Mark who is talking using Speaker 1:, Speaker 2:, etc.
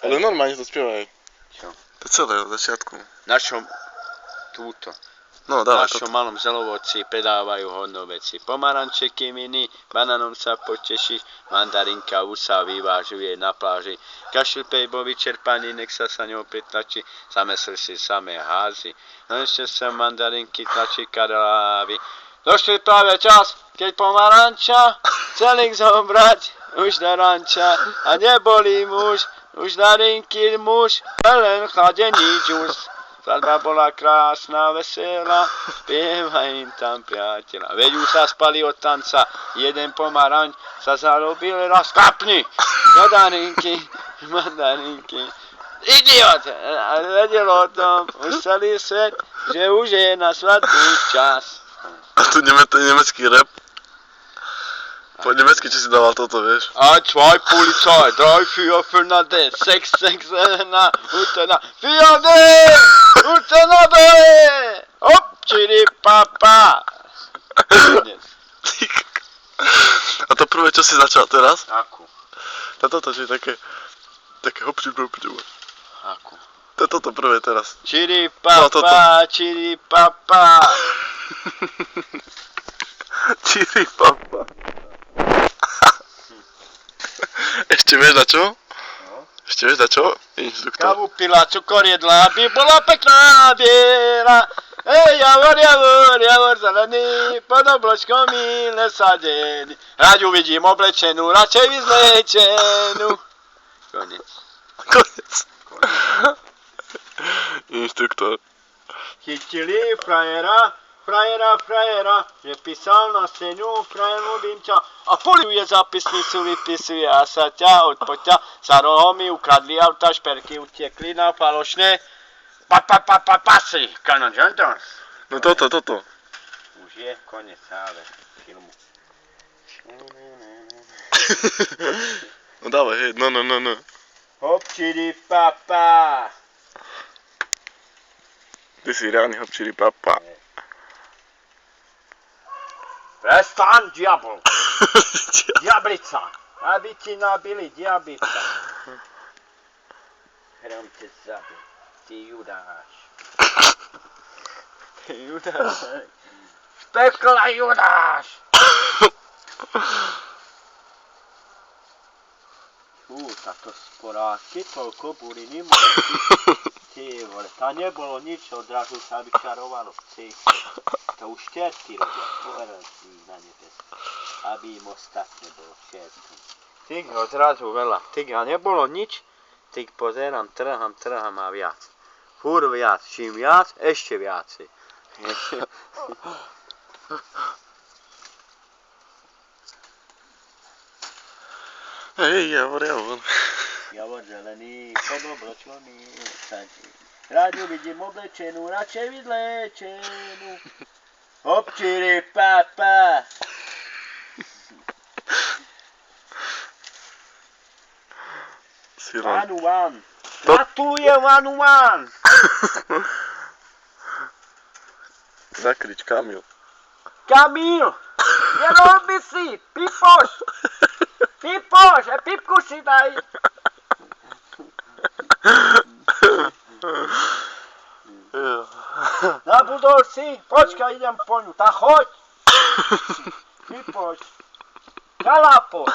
Speaker 1: Ale normálne to spievaj.
Speaker 2: Čo?
Speaker 1: To celé od začiatku.
Speaker 2: Našom túto.
Speaker 1: No,
Speaker 2: V
Speaker 1: dávaj
Speaker 2: našom
Speaker 1: toto.
Speaker 2: malom zelovodci predávajú hodno veci. Pomaranče kyminy, banánom sa potešíš, mandarinka už sa vyvážuje na pláži. Kašlpej bol vyčerpaný, nech sa ňou pritlačí, samé srdci, samé házy. No ešte sa mandarinky tlačí karlávy. Došli práve čas, keď pomaranča celých zobrať už do ranča. A nebolí muž, už darinky muž, len chladený džus. Svadba bola krásna, veselá, spieva im tam priateľa. Veď už sa spali od tanca, jeden pomaranč sa zarobil raz, kapni do darinky, mandarinky. Idiot! A vedel o tom už celý svet, že už je na svadbu čas.
Speaker 1: A tu nemecký rap. Po nemecky, či si dával toto, vieš?
Speaker 2: A zwei Polizei, 3, 4, 5, 6, 6, 7, Utena, 4, D, Utena, B, hop, čiri, papa.
Speaker 1: A to prvé, čo si začal teraz?
Speaker 2: Akú?
Speaker 1: Toto, či také hopči.
Speaker 2: Akú?
Speaker 1: Toto prvé teraz.
Speaker 2: Čiri,
Speaker 1: No, toto.
Speaker 2: papa, čiri, papa.
Speaker 1: Čiri papa. Ešte vieš na čo?
Speaker 2: No.
Speaker 1: Ešte vieš na čo? Inštruktor.
Speaker 2: Kávu pila, cukor jedla, aby bola pekná biela. Ej, javor, zelený, pod obločkom milé sadený. Ráď uvidím oblečenú, radšej vyzlečenú. Konec.
Speaker 1: Inštruktor.
Speaker 2: Chytili frajera, že písal na scénu, frajer ľúbim ťa. A poliuje zápisnicu, vypisuje a sa ťa od poťa. Za rohom mi ukradli auta, šperky utiekli na falošné. Pasy, Canon Johnson.
Speaker 1: No toto.
Speaker 2: Už je konec ale filmu.
Speaker 1: No dávaj, hej, no.
Speaker 2: Hop, čiri, papa.
Speaker 1: Ty si reálny hopčiri papa.
Speaker 2: Prestaň, diabol. Diablica. Aby ti nabili diablica. Hrom te zabil. Ty Judáš. Z pekla Judáš. Táto sporážky, toľko buriny môžu. Ty vole, tam nebolo nič, odrazu sa vyčarovalo. To už čerty robia, porazí na nebes, aby im ostatne bolo všetko. Ty odrazu veľa, ty a nebolo nič, ty pozerám, trhám a viac. Fúr viac, čím viac, ešte viacej.
Speaker 1: Hej, javor.
Speaker 2: Javor zelený, pod obločkom sadí. Rád ju vidím oblečenú, radšej vydlečenú. Hop, čiri, papa. One one. Gratulujem one one.
Speaker 1: Zakrič, Kamil.
Speaker 2: Kamil, nerobí si, Pipoš, Pipku si daj. Zabudol si, počkaj, idem po ňu, tá choď. Pipoš, Kalapo.